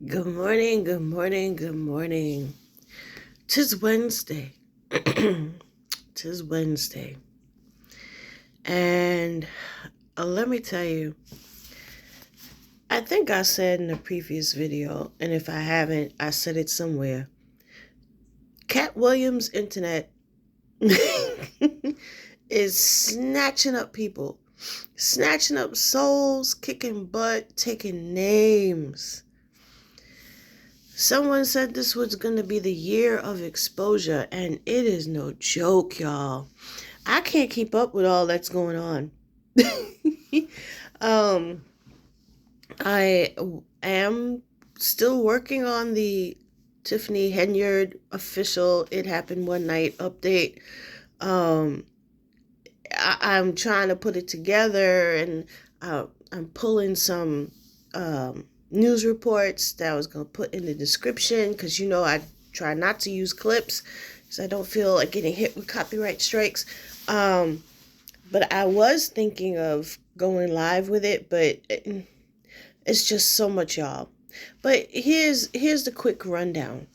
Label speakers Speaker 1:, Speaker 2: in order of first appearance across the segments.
Speaker 1: Good morning, good morning, good morning. 'Tis Wednesday. 'Tis Wednesday. And let me tell you, I think I said in a previous video, and if I haven't, I said it somewhere. Cat Williams' internet is snatching up people, snatching up souls, kicking butt, taking names. Someone said this was going to be the year of exposure, and it is no joke, y'all. I can't keep up with all that's going on. um, I am still working on the Tiffany Henyard official "It Happened One Night" update. Um, I'm trying to put it together, and I'm pulling some news reports that I was going to put in the description because I try not to use clips because I don't feel like getting hit with copyright strikes. But I was thinking of going live with it, but it's just so much, y'all. But here's the quick rundown.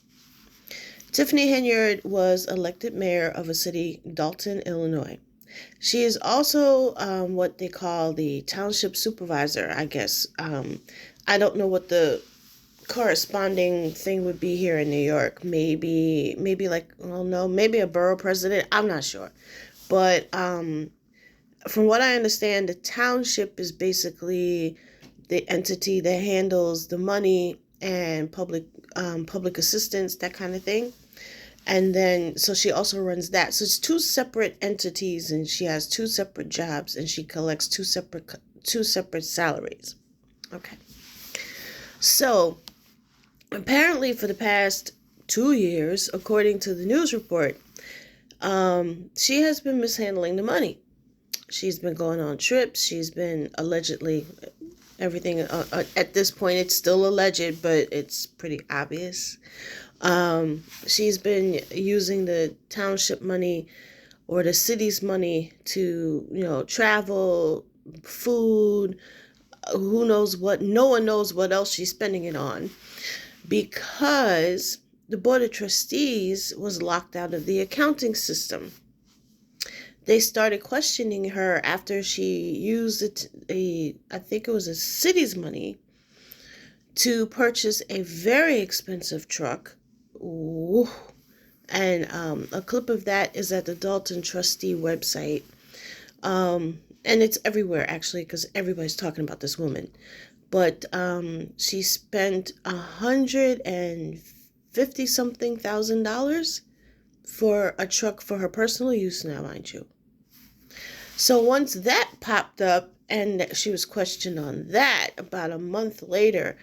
Speaker 1: Tiffany Henyard was elected mayor of a city, Dalton, Illinois. She is also what they call the township supervisor, I guess. I don't know what the corresponding thing would be here in New York. Maybe like, well, no, maybe a borough president. I'm not sure. But from what I understand, the township is basically the entity that handles the money and public assistance, that kind of thing. And then, so she also runs that. So it's two separate entities, and she has two separate jobs, and she collects two separate salaries. Okay. So apparently, for the past 2 years, according to the news report, she has been mishandling the money. She's been going on trips. She's been allegedly everything. At this point, it's still alleged, but it's pretty obvious. She's been using the township money or the city's money to, travel, food, who knows what. No one knows what else she's spending it on because the board of trustees was locked out of the accounting system. They started questioning her after she used I think it was a city's money to purchase a very expensive truck. Ooh. And a clip of that is at the Dalton Trustee website. And it's everywhere, actually, because everybody's talking about this woman. But she spent $150-something thousand for a truck for her personal use now, mind you. So once that popped up and she was questioned on that, about a month later,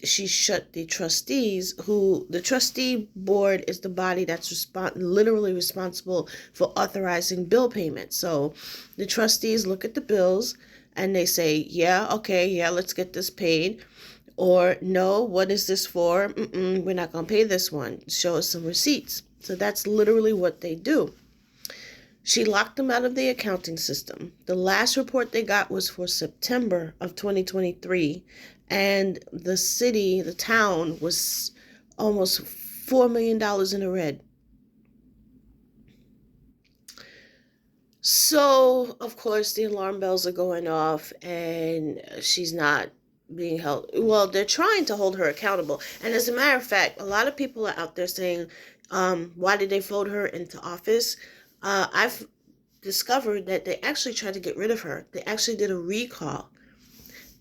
Speaker 1: she shut the trustees, who the trustee board is the body that's literally responsible for authorizing bill payments. So the trustees look at the bills and they say, yeah, okay, yeah, let's get this paid. Or no, what is this for? We're not going to pay this one. Show us some receipts. So that's literally what they do. She locked them out of the accounting system. The last report they got was for September of 2023, and the town was almost $4 million in the red. So, of course, the alarm bells are going off, and she's not being held. Well, they're trying to hold her accountable. And as a matter of fact, a lot of people are out there saying, why did they vote her into office? I've discovered that they actually tried to get rid of her. They actually did a recall.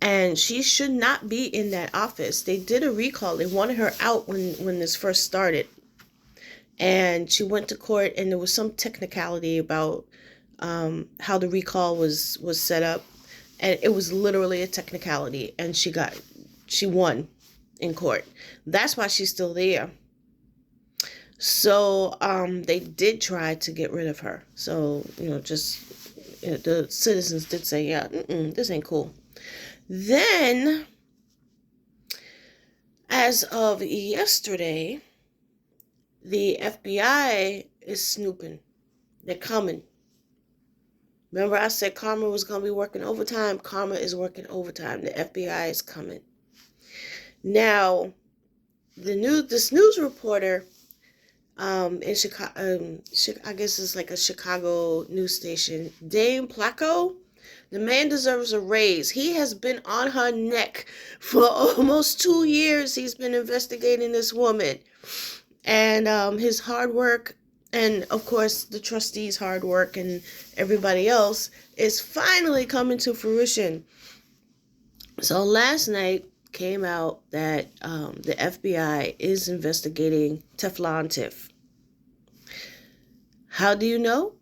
Speaker 1: And she should not be in that office. They did a recall. They wanted her out when this first started. And she went to court, and there was some technicality about how the recall was set up. And it was literally a technicality. And she won in court. That's why she's still there. So they did try to get rid of her. So, the citizens did say, yeah, this ain't cool. Then, as of yesterday, the FBI is snooping. They're coming. Remember I said Karma was going to be working overtime? Karma is working overtime. The FBI is coming. Now, this news reporter in Chicago, I guess it's like a Chicago news station, Dame Placo. The man deserves a raise. He has been on her neck for almost 2 years. He's been investigating this woman. And his hard work, and of course the trustees' hard work and everybody else, is finally coming to fruition. So last night came out that the FBI is investigating Teflon Tiff. How do you know?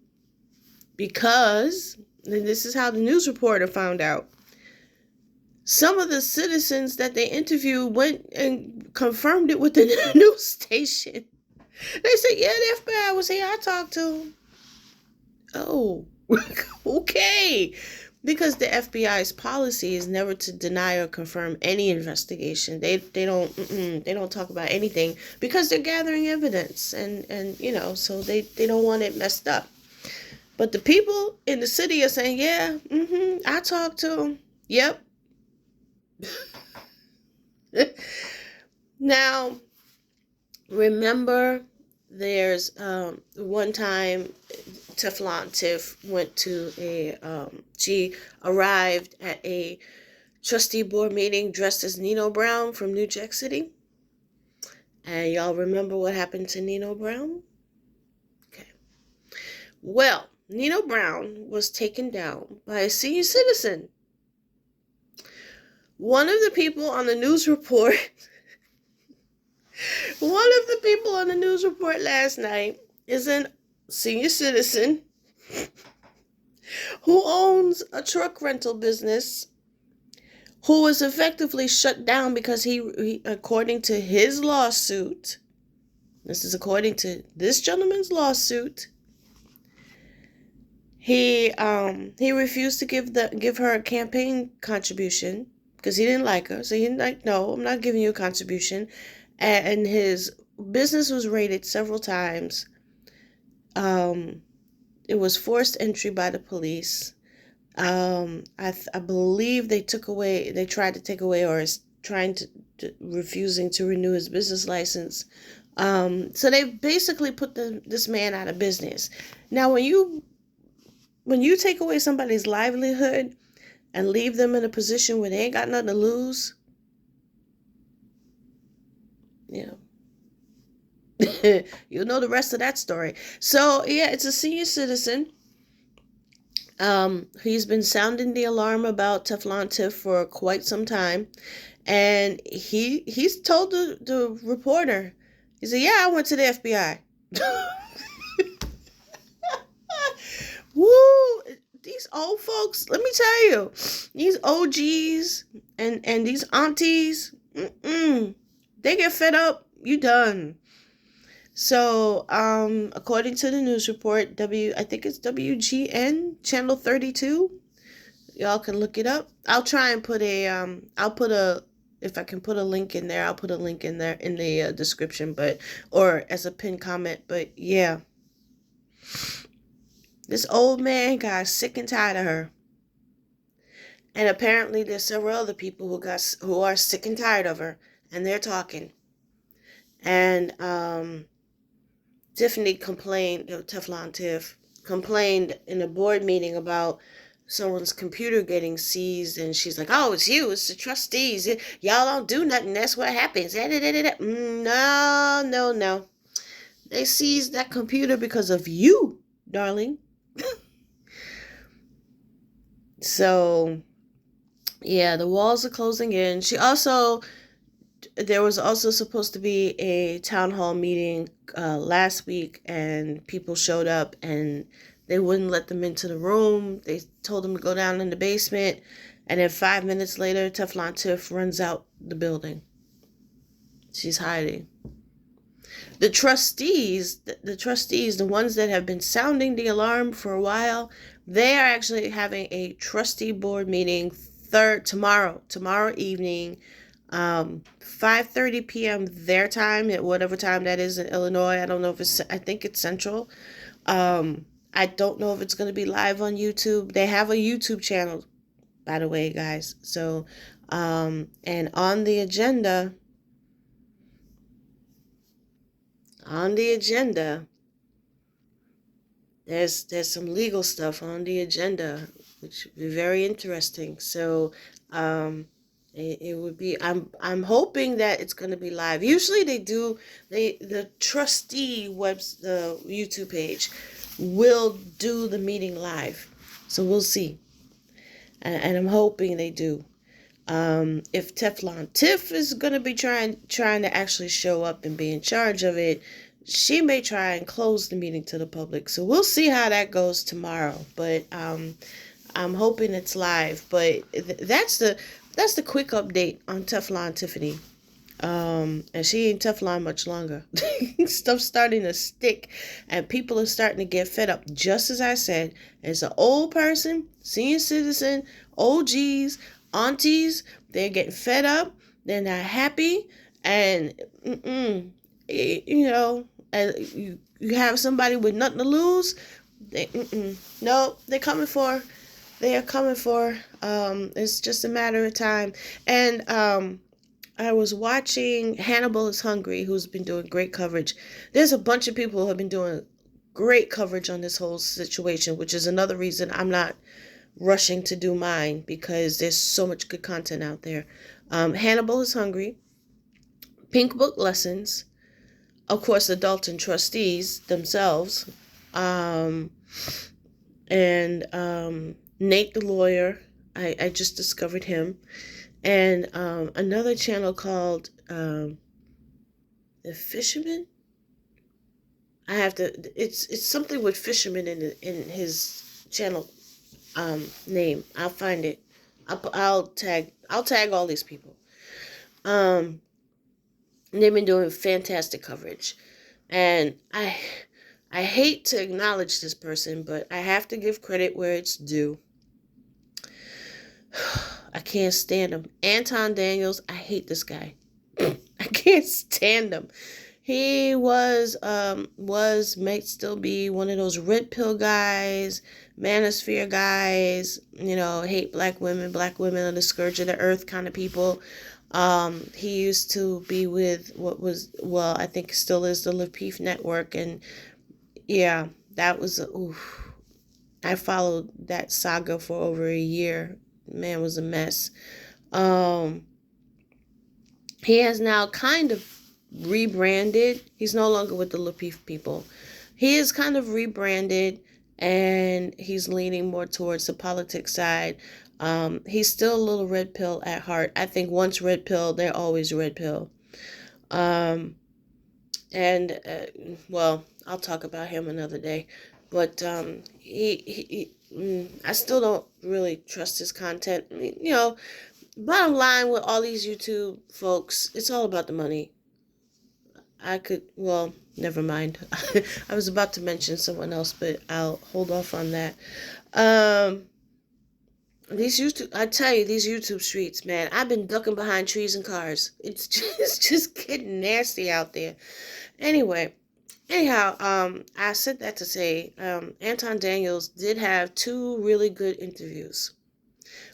Speaker 1: Because, and this is how the news reporter found out, some of the citizens that they interviewed went and confirmed it with the news station. They said, yeah, the FBI was here. I talked to him. Oh, okay. Because the FBI's policy is never to deny or confirm any investigation. They don't talk about anything because they're gathering evidence and so they don't want it messed up. But the people in the city are saying, yeah, I talked to him. Yep. Now, remember, there's one time Teflon Tiff went to she arrived at a trustee board meeting dressed as Nino Brown from New Jack City. And y'all remember what happened to Nino Brown? Okay. Well, Nino Brown was taken down by a senior citizen. One of the people on the news report last night is a senior citizen who owns a truck rental business, who was effectively shut down because he according to his lawsuit, this is according to this gentleman's lawsuit, he refused to give her a campaign contribution because he didn't like her. So he didn't like, no, I'm not giving you a contribution. And his business was raided several times. It was forced entry by the police. I believe they tried to take away, or is trying to refusing to renew his business license. So they basically put this man out of business. Now, when you take away somebody's livelihood and leave them in a position where they ain't got nothing to lose, you'll know the rest of that story. So yeah, it's a senior citizen. He's been sounding the alarm about Teflon Tiff for quite some time, and he's told the reporter, he said, yeah, I went to the FBI. Woo! These old folks, let me tell you, these OGs and these aunties, they get fed up, you done. So, according to the news report, I think it's WGN, Channel 32. Y'all can look it up. I'll try and put if I can put a link in there, I'll put a link in there in the description, or as a pinned comment. But yeah, this old man got sick and tired of her. And apparently there's several other people who are sick and tired of her, and they're talking. And, Teflon Tiff complained in a board meeting about someone's computer getting seized, and she's like, oh, it's the trustees. Y'all don't do nothing. That's what happens. No. They seized that computer because of you, darling. So, yeah, the walls are closing in. There was also supposed to be a town hall meeting last week, and people showed up and they wouldn't let them into the room. They told them to go down in the basement, and then 5 minutes later, Teflon Tiff runs out the building. She's hiding. The trustees, the ones that have been sounding the alarm for a while, they are actually having a trustee board meeting tomorrow evening, 5:30 p.m. their time, at whatever time that is in Illinois. I don't know I think it's Central. I don't know if it's going to be live on YouTube. They have a YouTube channel, by the way, guys. So And on the agenda, there's some legal stuff on the agenda, which would be very interesting. So, it would be. I'm hoping that it's going to be live. Usually they do. The trustee the YouTube page will do the meeting live. So we'll see, and I'm hoping they do. If Teflon Tiff is gonna be trying to actually show up and be in charge of it, she may try and close the meeting to the public. So we'll see how that goes tomorrow. But I'm hoping it's live. But that's the quick update on Teflon Tiffany. And she ain't Teflon much longer. Stuff's starting to stick, and people are starting to get fed up. Just as I said, as an old person, senior citizen, OGs, aunties, they're getting fed up. They're not happy, and you know, and you have somebody with nothing to lose. No, they're coming for. They are coming for. It's just a matter of time, and I was watching Hannibal is Hungry, who's been doing great coverage. There's a bunch of people who have been doing great coverage on this whole situation, which is another reason I'm not rushing to do mine, because there's so much good content out there. Hannibal is Hungry, Pink Book Lessons, of course, the Dalton trustees themselves, and Nate the lawyer. I just discovered him. And another channel called The Fisherman. I have to. It's something with fisherman in his channel name. I'll find it. I'll tag all these people. They've been doing fantastic coverage, and I hate to acknowledge this person, but I have to give credit where it's due. I can't stand him. Anton Daniels, I hate this guy. I can't stand him. He might still be one of those red pill guys, manosphere guys, hate black women are the scourge of the earth kind of people. He used to be with I think still is the Live Peace Network, and yeah, that was, I followed that saga for over a year. Man was a mess. He has now kind of rebranded. He's no longer with the Lapeef people. He is kind of rebranded, and he's leaning more towards the politics side. He's still a little red pill at heart. I think once red pill, they're always red pill. Well, I'll talk about him another day. But I still don't really trust his content. Bottom line with all these YouTube folks, it's all about the money. Never mind. I was about to mention someone else, but I'll hold off on that. These YouTube streets, man, I've been ducking behind trees and cars. It's just getting nasty out there. Anyhow, I said that to say, Anton Daniels did have 2 really good interviews.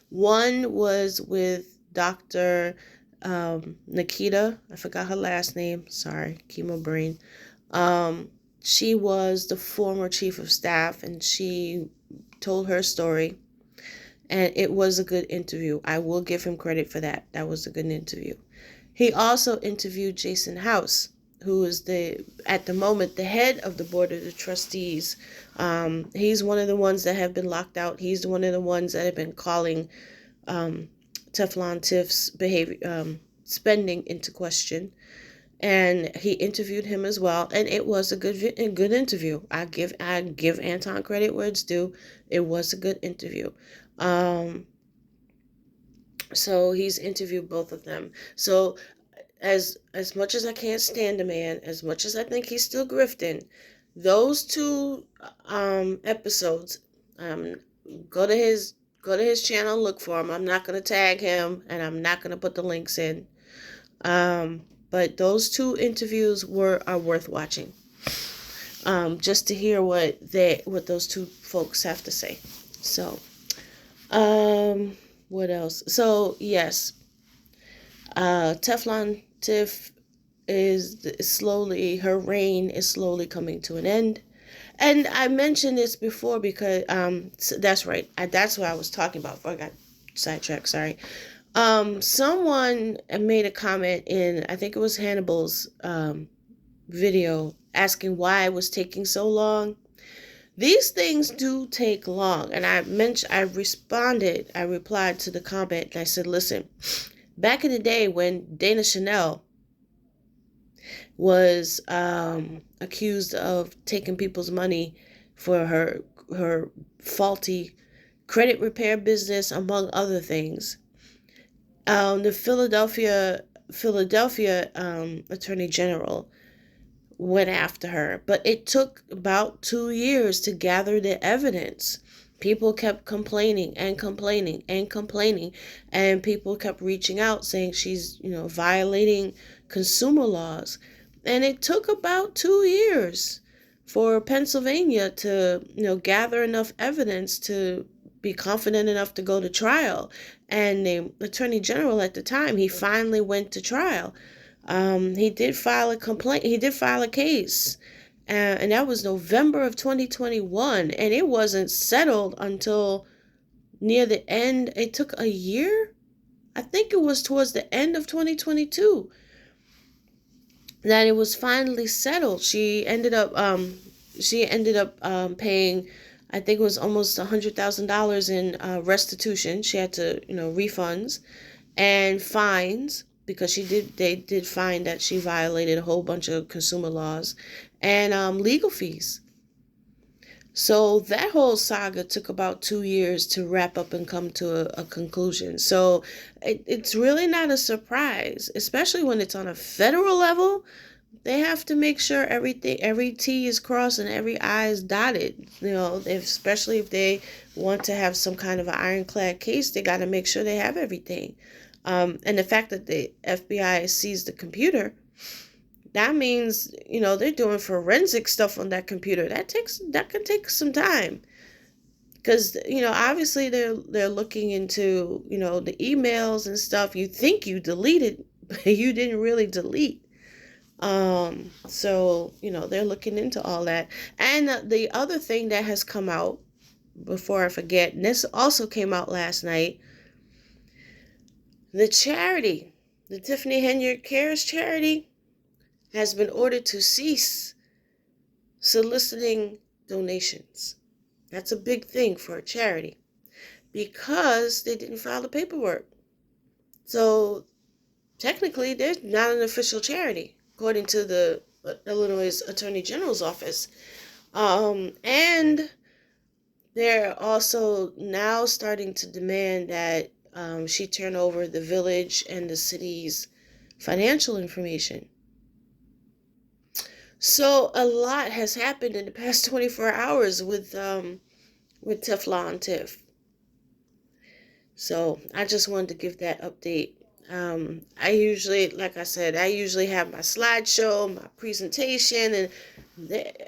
Speaker 1: One was with Dr. Nikita. I forgot her last name. Sorry, chemo brain. She was the former chief of staff, and she told her story. And it was a good interview. I will give him credit for that. That was a good interview. He also interviewed Jason House, who is at the moment, the head of the board of the trustees. He's one of the ones that have been locked out. He's one of the ones that have been calling Teflon Tiff's behavior, spending into question. And he interviewed him as well, and it was a good interview. I give Anton credit where it's due. It was a good interview. So he's interviewed both of them. So as much as I can't stand the man, as much as I think he's still grifting, those 2 episodes, go to his channel, look for him. I'm not going to tag him, and I'm not going to put the links in. But those 2 interviews are worth watching. Just to hear what those 2 folks have to say. So, what else? So, yes, Teflon Tiff is slowly, her reign is slowly coming to an end. And I mentioned this before because that's right. That's what I was talking about before I got sidetracked. Sorry. Someone made a comment in, I think it was Hannibal's video, asking why it was taking so long. These things do take long, and I replied to the comment, and I said, listen, back in the day when Dana Chanel was accused of taking people's money for her faulty credit repair business, among other things, the Philadelphia Attorney General went after her, but it took about 2 years to gather the evidence. People kept complaining and complaining and complaining, and people kept reaching out saying she's, violating consumer laws. And it took about 2 years for Pennsylvania to, gather enough evidence to be confident enough to go to trial. And the Attorney General at the time, he finally went to trial. He did file a complaint. He did file a case. And that was November of 2021. And it wasn't settled until near the end. It took a year. I think it was towards the end of 2022 that it was finally settled. She ended up paying, I think it was almost $100,000 in restitution. She had to, refunds and fines, because they did find that she violated a whole bunch of consumer laws, and legal fees. So that whole saga took about 2 years to wrap up and come to a conclusion. So it's really not a surprise, especially when it's on a federal level. They have to make sure every T is crossed and every I is dotted. Especially if they want to have some kind of an ironclad case, they got to make sure they have everything. And the fact that the FBI seized the computer, that means, they're doing forensic stuff on that computer. That can take some time. Because, obviously they're looking into, the emails and stuff. You think you deleted, but you didn't really delete. So, they're looking into all that. And the other thing that has come out, before I forget, and this also came out last night, the charity, the Tiffany Henyard Cares charity, has been ordered to cease soliciting donations. That's a big thing for a charity, because they didn't file the paperwork. So technically, they're not an official charity, according to the Illinois Attorney General's office. And they're also now starting to demand that she turn over the village and the city's financial information. So a lot has happened in the past 24 hours with Teflon Tiff. So I just wanted to give that update. I usually have my slideshow, my presentation, and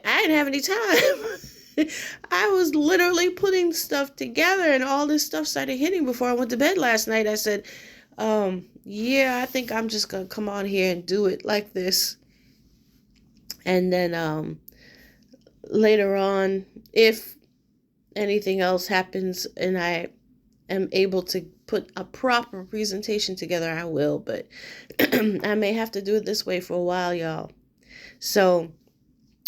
Speaker 1: I didn't have any time. I was literally putting stuff together, and all this stuff started hitting before I went to bed last night. I said, I think I'm just going to come on here and do it like this. And then later on, if anything else happens and I am able to put a proper presentation together, I will. But I may have to do it this way for a while, y'all. So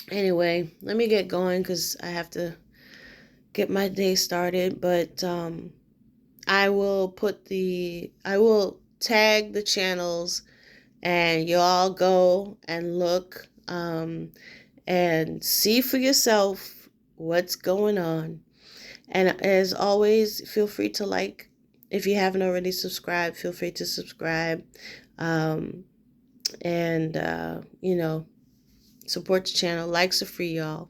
Speaker 1: anyway, let me get going because I have to get my day started. But I will tag the channels, and y'all go and look and see for yourself what's going on. And as always, feel free to like. If you haven't already subscribed, feel free to subscribe. Support the channel. Likes are free, y'all.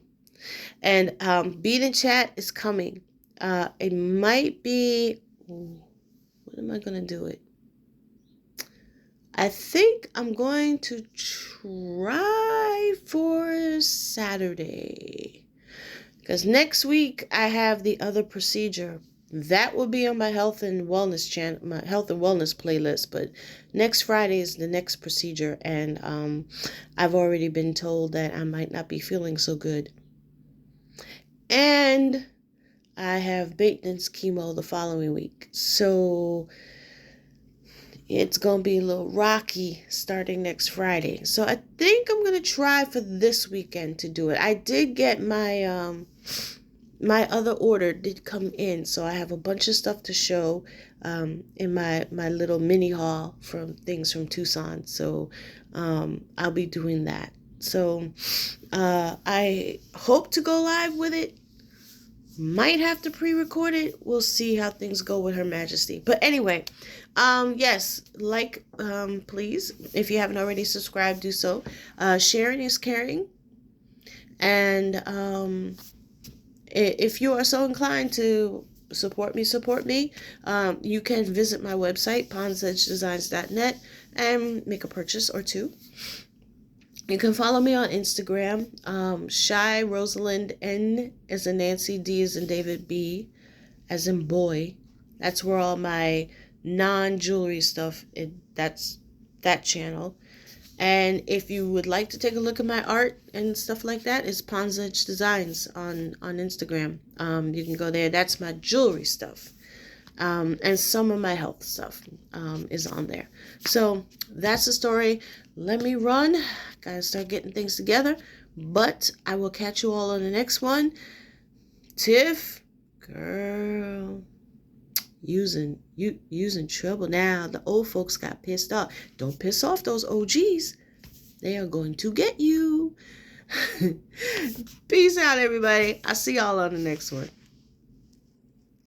Speaker 1: And Beat and Chat is coming. It might be... What am I going to do it? I think I'm going to try for Saturday. Because next week I have the other procedure. That will be on my health and wellness channel, my health and wellness playlist. But next Friday is the next procedure, and I've already been told that I might not be feeling so good. And I have maintenance chemo the following week. So it's going to be a little rocky starting next Friday. So I think I'm going to try for this weekend to do it. I did get my other order did come in, so I have a bunch of stuff to show in my little mini haul from things from Tucson. So I'll be doing that. So I hope to go live with it. Might have to pre-record it. We'll see how things go with Her Majesty. But anyway, yes, please, if you haven't already subscribed, do so. Sharing is caring. And if you are so inclined to support me, you can visit my website, ponsedgedesigns.net, and make a purchase or two. You can follow me on Instagram, Shy Rosalind, N as in Nancy, D as in David, B as in boy. That's where all my non-jewelry stuff, that's that channel. And if you would like to take a look at my art and stuff like that, it's Pond's Edge Designs on Instagram. You can go there. That's my jewelry stuff. And some of my health stuff is on there. So that's the story. Let me run. Gotta start getting things together. But I will catch you all on the next one. Tiff, girl, using trouble now. The old folks got pissed off. Don't piss off those OGs. They are going to get you. Peace out, everybody. I'll see y'all on the next one.